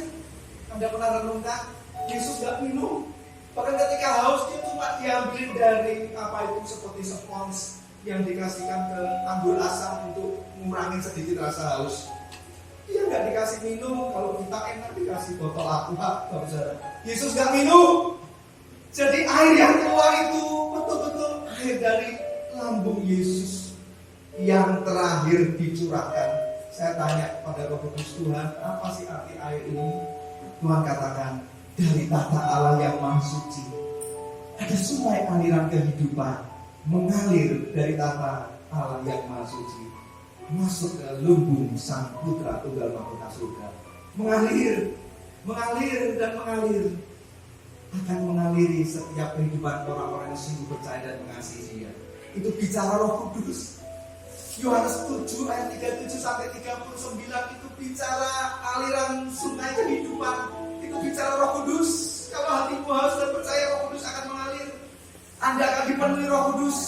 Anda pernah renungkan? Yesus gak minum. Bahkan ketika haus dia cuma diambil dari apa itu seperti spons yang dikasihkan ke anggur asam untuk mengurangi sedikit rasa haus. Dia gak dikasih minum. Kalau kita enak dikasih botol aqua, saudara. Yesus gak minum. Jadi air yang keluar itu betul-betul air dari lambung Yesus yang terakhir dicurahkan. Saya tanya pada Roh Kudus, Tuhan, apa sih arti air ini? Tuhan katakan, dari tata Allah yang maha suci ada sungai aliran kehidupan mengalir dari tata Allah yang maha suci masuk ke lumbung Sang Putra Tunggal Mahkota Surga. Mengalir dan mengalir, akan mengaliri setiap kehidupan orang-orang yang sungguh percaya dan mengasihi Dia. Itu bicara Roh Kudus. Yohanes 7 ayat 37 sampai 39 itu bicara aliran sungai kehidupan. Itu bicara Roh Kudus. Kalau hatimu haus dan percaya, Roh Kudus akan mengalir. Anda akan dipenuhi Roh Kudus,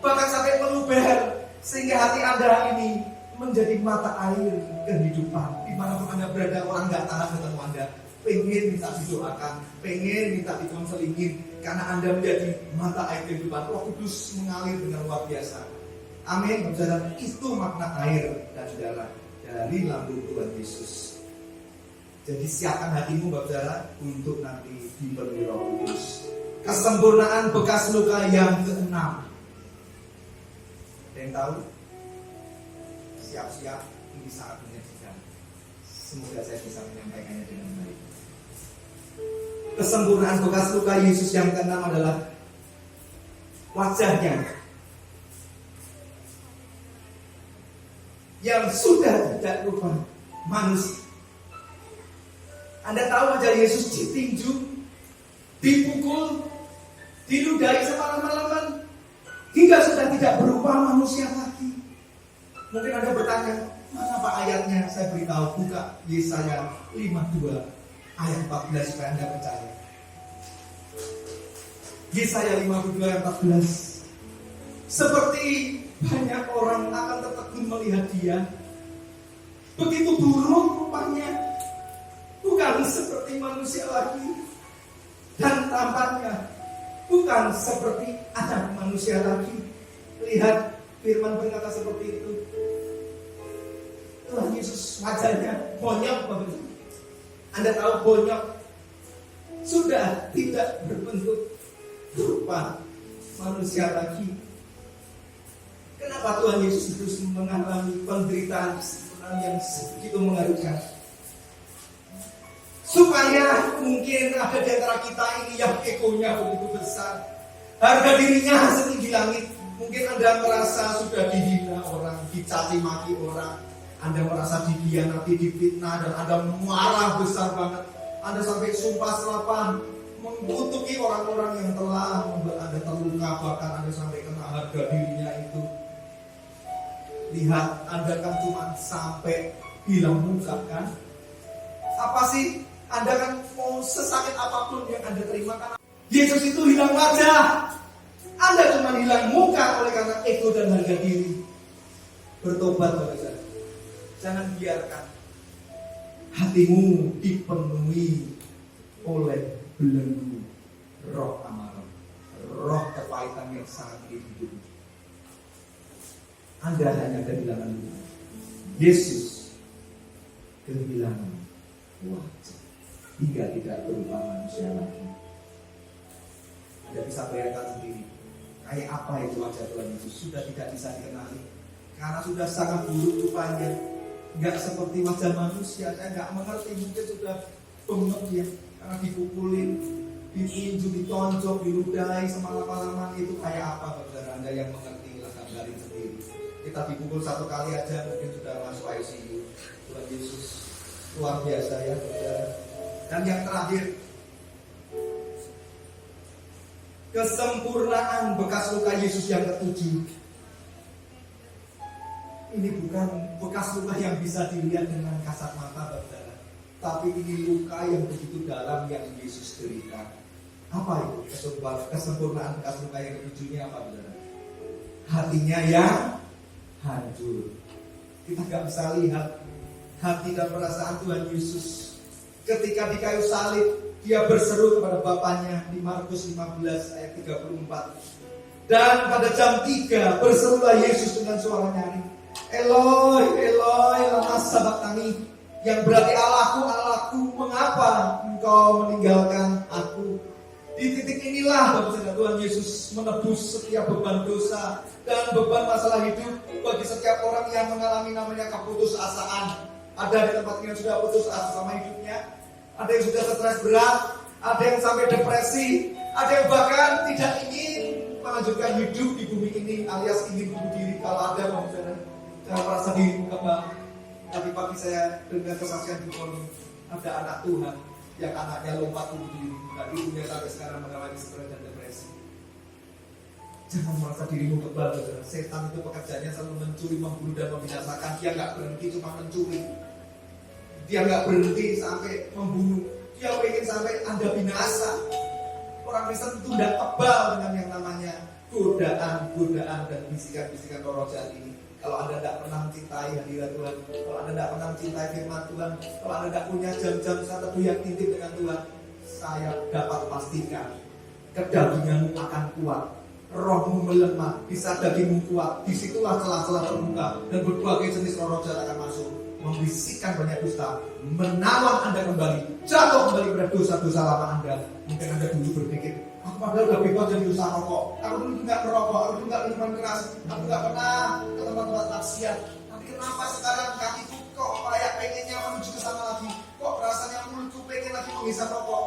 bahkan sampai meluber, sehingga hati Anda ini menjadi mata air kehidupan. Dimanapun Anda berada, orang nggak tahan ketemu Anda. pengen minta didoakan, pengen minta dikonselingin, karena Anda menjadi mata air kehidupan. Roh Kudus mengalir dengan luar biasa. Amin. Saudara, itu makna air dan darah dari lambung Tuhan Yesus. Jadi siapkan hatimu, saudara, untuk nanti dipenuhi Roh Kudus. Kesempurnaan bekas luka yang keenam. Ada yang tahu? Siap-siap, ini sangat menyedihkan. Semoga saya bisa menyampaikannya dengan baik. Kesempurnaan bekas luka Yesus yang keenam adalah wajahnya yang sudah tidak rupa manusia. Anda tahu wajah Yesus ditinju, dipukul, diludahi semalaman-malaman, hingga sudah tidak berupa manusia lagi. Mungkin Anda bertanya, mana Pak ayatnya? Saya beritahu, buka Yesaya 52 ayat 14 supaya Anda percaya. Yesaya 52 ayat 14. Seperti banyak orang akan tertegun melihat dia, begitu buruk rupanya, bukan seperti manusia lagi, dan tampaknya bukan seperti anak manusia lagi. Lihat, firman berkata seperti itu. Tuhan Yesus wajahnya bonyok begitu. Anda tahu bonyok sudah tidak berbentuk berupa manusia lagi. Kenapa Tuhan Yesus terus mengalami penderitaan yang begitu mengharukan? Supaya mungkin ada di antara kita ini yang egonya begitu besar, harga dirinya setinggi langit. Mungkin Anda merasa sudah dihina orang, dicaci maki orang, Anda merasa dikhianati, difitnah, dan Anda marah besar banget. Anda sampai sumpah serapan mengutuki orang-orang yang telah membuat Anda terluka, bahkan Anda sampai kena harga dirinya itu. Lihat, Anda kan cuma sampai hilang muka kan? Apa sih? Anda kan mau sesakit apapun yang Anda terima kan? Yesus itu hilang wajah. Anda cuma hilang muka oleh karena ego dan harga diri. Bertobat, saudara. Jangan biarkan hatimu dipenuhi oleh belenggu roh amarah, roh kepahitan yang sangat hidup. Anda hanya kehilangan Yesus, kehilangan wajah hingga tidak berupa manusia lagi. Anda bisa bayangkan sendiri kayak apa itu wajah Tuhan Yesus. Sudah tidak bisa dikenali karena sudah sangat buruk rupanya, nggak seperti wajah manusia. Saya nggak mengerti, mungkin sudah bengek ya, karena dipukulin, ditinju, ditonjok, diludahi semalam-malaman. Itu kayak apa, saudara? Anda yang mengerti lah, gambarin sendiri. Kita dipukul satu kali aja mungkin sudah masuk ICU. Tuhan Yesus luar biasa ya, saudara. Dan yang terakhir, kesempurnaan bekas luka Yesus yang ketujuh. Ini bukan bekas luka yang bisa dilihat dengan kasat mata, saudara, tapi ini luka yang begitu dalam yang Yesus derita. Apa itu kesempurnaan bekas luka yang ketujuhnya? Apa, saudara? Hatinya yang hancur. Kita gak bisa lihat hati dan perasaan Tuhan Yesus ketika di kayu salib. Dia berseru kepada Bapaknya di Markus 15 ayat 34. Dan pada jam 3 berserulah Yesus dengan suara nyaring, Eloi, Eloi, lama sabachthani, yang berarti Allahku, Allahku, mengapa engkau meninggalkan aku? Di titik inilah Tuhan Yesus menebus setiap beban dosa dan beban masalah hidup bagi setiap orang yang mengalami namanya keputusasaan. Ada di tempat yang sudah putus asa sama hidupnya, ada yang sudah stres berat, ada yang sampai depresi, ada yang bahkan tidak ingin melanjutkan hidup di bumi ini, alias ingin bunuh diri. Kalau ada, jangan merasa dirimu kebal. Tadi pagi saya dengar kesaksian di Poli, ada anak Tuhan yang anaknya lompat bunuh diri, dan ibunya sampai sekarang mengalami stres dan depresi. Jangan merasa dirimu kebal, saudara. Setan itu pekerjaannya selalu mencuri, membunuh dan membinasakan. Dia nggak berhenti cuma mencuri. Dia nggak berhenti sampai membunuh. Dia ingin sampai Anda binasa. Orang Kristen itu tidak kebal dengan yang namanya godaan dan bisikan-bisikan roh jahat ini. Kalau Anda tidak pernah mencintai hadirat Tuhan, kalau Anda tidak pernah mencintai firman Tuhan, kalau Anda tidak punya jam-jam teduh yang intim dengan Tuhan, saya dapat pastikan kedaginganmu akan kuat, rohmu melemah, bisa dagingmu kuat. Disitulah celah-celah terbuka dan berbagai jenis roh jahat akan masuk, membisikkan banyak dusta, menawan Anda kembali, jatuh kembali pada dosa-dosa lama Anda. Mungkin Anda dulu berpikir, aku padahal udah bebas dari dosa rokok, aku dulu nggak merokok, aku dulu nggak minuman keras, aku nggak pernah ke tempat-tempat maksiat. Tapi kenapa sekarang kakiku kok kayak pengennya menuju ke sana lagi? Kok rasanya mulutku pengen lagi menghisap rokok?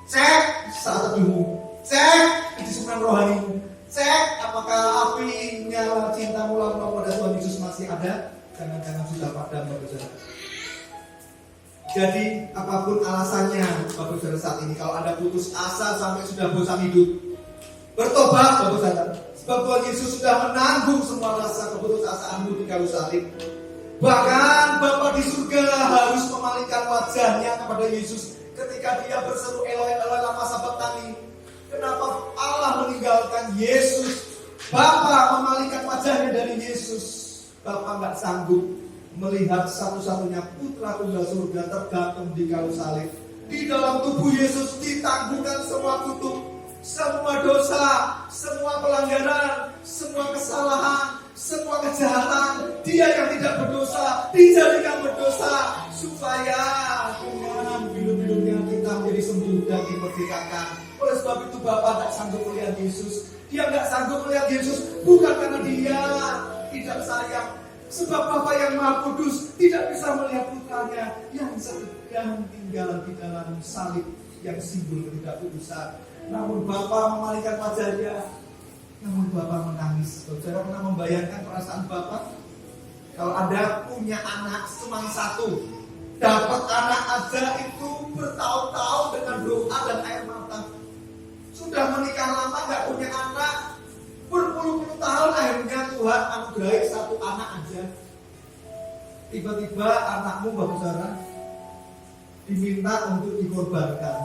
Cek saat teduhmu, cek kedisiplinan rohanimu, cek apakah api nyala cintamu lalu pada Tuhan Yesus masih ada? Jangan-jangan sudah padam, Bapak Saudara. Jadi apapun alasannya Bapak Saudara saat ini, kalau Anda putus asa sampai sudah bosan hidup, bertobat Bapak Saudara. Sebab Tuhan Yesus sudah menanggung semua rasa keputusasaanmu di kayu salib. Bahkan Bapa di surga harus memalingkan wajahnya kepada Yesus ketika dia berseru Eloi Eloi lama sabachthani. Kenapa Allah meninggalkan Yesus? Bapa memalingkan wajahnya dari Yesus. Bapa nggak sanggup melihat satu-satunya putra tunggal surga tergantung di kayu salib. Di dalam tubuh Yesus ditanggungkan semua kutuk, semua dosa, semua pelanggaran, semua kesalahan, semua kejahatan. Dia yang tidak berdosa dijadikan berdosa supaya dengan hidup-hidupnya kita menjadi sembuh dan dimerdekakan. Oleh sebab itu Bapa tidak sanggup melihat Yesus. Dia tidak sanggup melihat Yesus bukan karena dia tidak sayang. Sebab Bapa yang Maha Kudus tidak bisa melihat putranya yang sedang tinggal di dalam salib yang simbol ketidakkudusan. Namun Bapa memalingkan wajahnya. Namun Bapa menangis. Saudara pernah membayangkan perasaan Bapa? Kalau Anda punya anak cuma satu, dapat anak aja itu bertahun-tahun dengan doa dan air mata. Sudah menikah lama nggak punya anak, berpuluh-puluh tahun akhirnya Tuhan anugerahi satu anak aja. Tiba-tiba anakmu Bapak Saudara diminta untuk dikorbankan,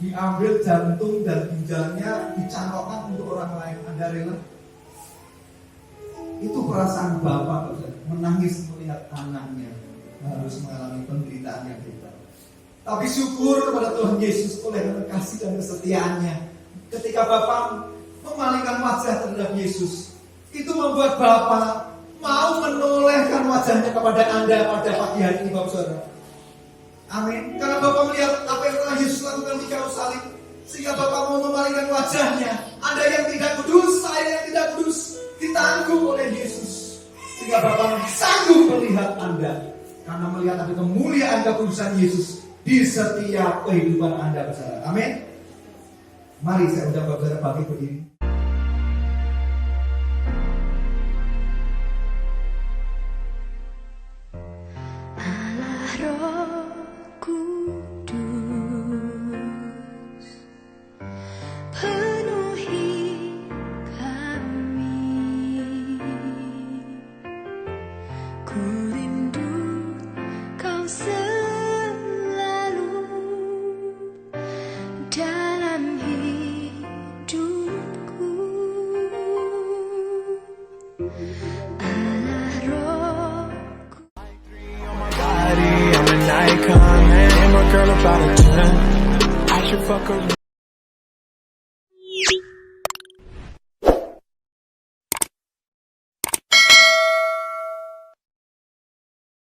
diambil jantung dan ginjalnya, dicangkokkan untuk orang lain. Anda rela? Itu perasaan Bapak menangis melihat anaknya harus mengalami penderitaan yang hebat. Tapi syukur kepada Tuhan Yesus oleh kasih dan kesetiaannya. Ketika Bapak memalingkan wajah terhadap Yesus, itu membuat Bapa mau menolehkan wajahnya kepada Anda pada pagi hari ini, Bapak Saudara. Amin. Karena Bapak melihat apa yang telah Yesus lakukan di kayu salib, sehingga Bapak mau memalingkan wajahnya. Anda yang tidak kudus, saya yang tidak kudus, ditanggung oleh Yesus, sehingga Bapak sanggup melihat Anda, karena melihat ada kemuliaan kekudusan Yesus di setiap kehidupan Anda, Bapak Saudara. Amin. Mari saya undang Bapak Saudara bangkit berdiri. I'm an icon, man. I'm a girl about a 10. I should fuck her.